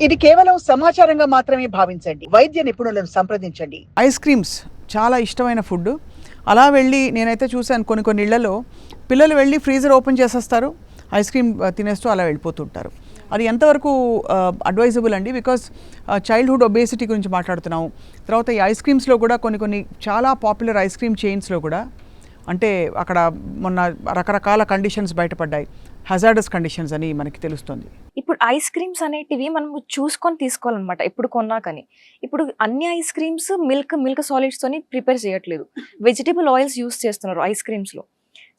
ఇది కేవలం సమాచారంగా మాత్రమే భావించండి. వైద్య నిపుణులను సంప్రదించండి. ఐస్ క్రీమ్స్ చాలా ఇష్టమైన ఫుడ్. అలా వెళ్ళి నేనైతే చూశాను కొన్ని ఇళ్లలో పిల్లలు వెళ్ళి ఫ్రీజర్ ఓపెన్ చేసేస్తారు, ఐస్ క్రీమ్ తినేస్తూ అలా వెళ్ళిపోతుంటారు. అది ఎంతవరకు అడ్వైజబుల్ అండి? బికాస్ చైల్డ్హుడ్ ఒబేసిటీ గురించి మాట్లాడుతున్నాము. తర్వాత ఈ ఐస్ క్రీమ్స్లో కూడా కొన్ని చాలా పాపులర్ ఐస్ క్రీమ్ చైన్స్లో కూడా అంటే అక్కడ మొన్న రకరకాల కండిషన్స్ బయటపడ్డాయి, హజార్డస్ కండిషన్స్ అని మనకి తెలుస్తుంది. ఇప్పుడు ఐస్ క్రీమ్స్ అనేటివి మనం చూసుకొని తీసుకోవాలన్నమాట ఎప్పుడు కొన్నా కానీ. ఇప్పుడు అన్ని ఐస్ క్రీమ్స్ మిల్క్ సాలిడ్స్తోని ప్రిపేర్ చేయట్లేదు, వెజిటేబుల్ ఆయిల్స్ యూస్ చేస్తున్నారు ఐస్ క్రీమ్స్లో.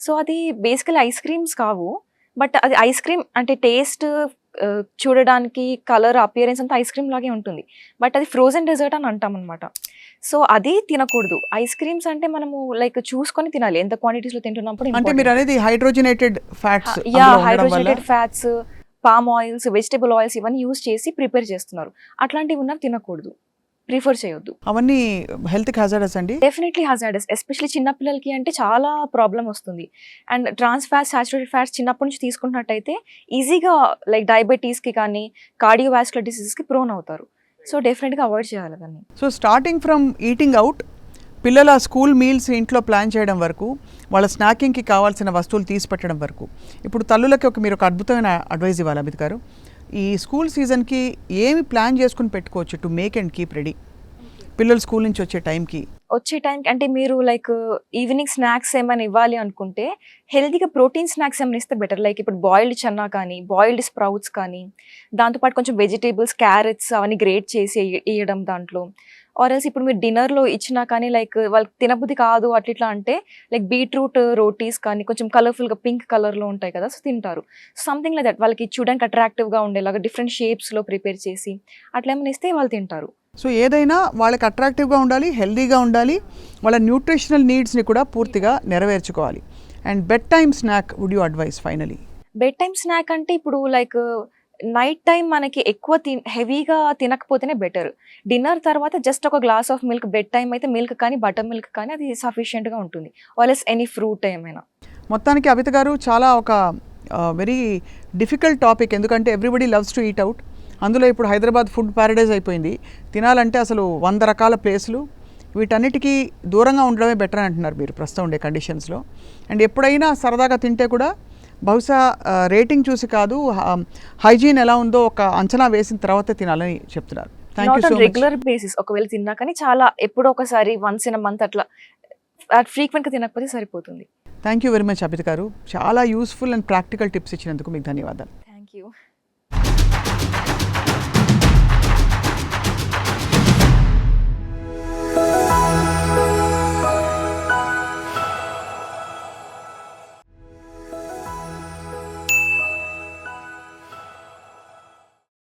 సో అది బేసికలీ ఐస్ క్రీమ్స్ కావు, బట్ అది ఐస్ క్రీమ్ అంటే టేస్ట్ చూడడానికి కలర్ అపియరెన్స్ అంతా ఐస్ క్రీమ్ లాగే ఉంటుంది, బట్ అది ఫ్రోజన్ డెజర్ట్ అని అంటాం అనమాట. సో అది తినకూడదు. ఐస్ క్రీమ్స్ అంటే మనము లైక్ చూసుకొని తినాలి, ఎంత క్వాంటిటీస్ లో తింటున్నప్పుడు. అంటే మీరు అనేది hydrogenated fats, hydrogenated fats, palm oils, vegetable oils ఇవన్నీ యూస్ చేసి ప్రిపేర్ చేస్తున్నారు. అట్లాంటివి ఉన్నవి తినకూడదు, ప్రిఫర్ చేయొద్దు. అవన్నీ హెల్త్ కి హజార్డస్ అండి. డెఫినెట్లీ హజార్డస్, ఎస్పెషల్లీ చిన్న పిల్లలకి అంటే చాలా ప్రాబ్లం వస్తుంది. And trans fats, saturated fats చిన్నప్పటి నుంచి తీసుకుంటున్నట్టయితే ఈజీగా లైక్ డయాబెటీస్కి కానీ కార్డియోవాస్కులర్ డిసీజెస్కి ప్రోన్ అవుతారు. సో డెఫినెట్గా అవాయిడ్ చేయాలి దాన్ని. So starting from eating out, పిల్లల స్కూల్ మీల్స్ ఇంట్లో ప్లాన్ చేయడం వరకు, వాళ్ళ స్నాకింగ్కి కావాల్సిన వస్తువులు తీసి పెట్టడం వరకు, ఇప్పుడు తల్లులకి మీరు ఒక అద్భుతమైన అడ్వైజ్ ఇవ్వాలి అమిత్ గారు. ఈ స్కూల్ సీజన్కి ఏమి ప్లాన్ చేసుకుని పెట్టుకోవచ్చు to make and keep ready పిల్లలు స్కూల్ నుంచి వచ్చే టైంకి అంటే మీరు లైక్ ఈవినింగ్ స్నాక్స్ ఏమైనా ఇవ్వాలి అనుకుంటే హెల్తీగా ప్రోటీన్ స్నాక్స్ ఏమైనా ఇస్తే బెటర్. లైక్ ఇప్పుడు బాయిల్డ్ చన్నా కానీ, బాయిల్డ్ స్ప్రౌట్స్ కానీ, దాంతోపాటు కొంచెం వెజిటేబుల్స్, క్యారెట్స్ అవన్నీ గ్రేట్ చేసి ఇవ్వడం దాంట్లో. ఆర్ఎల్స్ ఇప్పుడు మీరు డిన్నర్లో ఇచ్చినా కానీ లైక్ వాళ్ళకి తినబుద్ధి కాదు అట్లా అంటే లైక్ బీట్రూట్ రోటీస్ కానీ కొంచెం కలర్ఫుల్గా పింక్ కలర్లో ఉంటాయి కదా, సో తింటారు. సంథింగ్ లైక్ దట్, వాళ్ళకి చూడడానికి అట్రాక్టివ్గా ఉండేలాగా డిఫరెంట్ షేప్స్లో ప్రిపేర్ చేసి అట్లా ఏమైనా ఇస్తే వాళ్ళు తింటారు. సో ఏదైనా వాళ్ళకి అట్రాక్టివ్గా ఉండాలి, హెల్దీగా ఉండాలి, వాళ్ళ న్యూట్రిషనల్ నీడ్స్ని కూడా పూర్తిగా నెరవేర్చుకోవాలి. And bed time snack would you advise finally? Bed time snack అంటే ఇప్పుడు లైక్ నైట్ టైం మనకి ఎక్కువ హెవీగా తినకపోతేనే బెటర్. డిన్నర్ తర్వాత జస్ట్ ఒక glass of milk, bed time అయితే మిల్క్ కానీ బటర్ మిల్క్ కానీ అది సఫిషియెంట్గా ఉంటుంది, ఆర్ఎల్స్ ఎనీ ఫ్రూట్ ఏమైనా. మొత్తానికి అమిత గారు చాలా ఒక వెరీ డిఫికల్ట్ టాపిక్, ఎందుకంటే everybody loves to eat out. అందులో ఇప్పుడు హైదరాబాద్ ఫుడ్ ప్యారడైజ్ అయిపోయింది. తినాలంటే అసలు 100 రకాల ప్లేసులు, వీటన్నిటికీ దూరంగా ఉండడమే బెటర్ అని అంటున్నారు మీరు ప్రస్తుతం ఉండే కండిషన్స్లో. అండ్ ఎప్పుడైనా సరదాగా తింటే కూడా బహుశా రేటింగ్ చూసి కాదు, హైజీన్ ఎలా ఉందో ఒక అంచనా వేసిన తర్వాత తినాలని చెప్తున్నారు. Thank you so much. Regular basis ఒకవేళ తిన్నా కానీ చాలా ఎప్పుడో ఒకసారి వన్స్ ఇన్ అ మంత్ అట్లా ఫ్రీక్వెంట్గా తినకపోతే సరిపోతుంది. Thank you very much Amit గారు. చాలా యూస్ఫుల్ అండ్ ప్రాక్టికల్ టిప్స్ ఇచ్చినందుకు మీకు ధన్యవాదాలు. Thank you.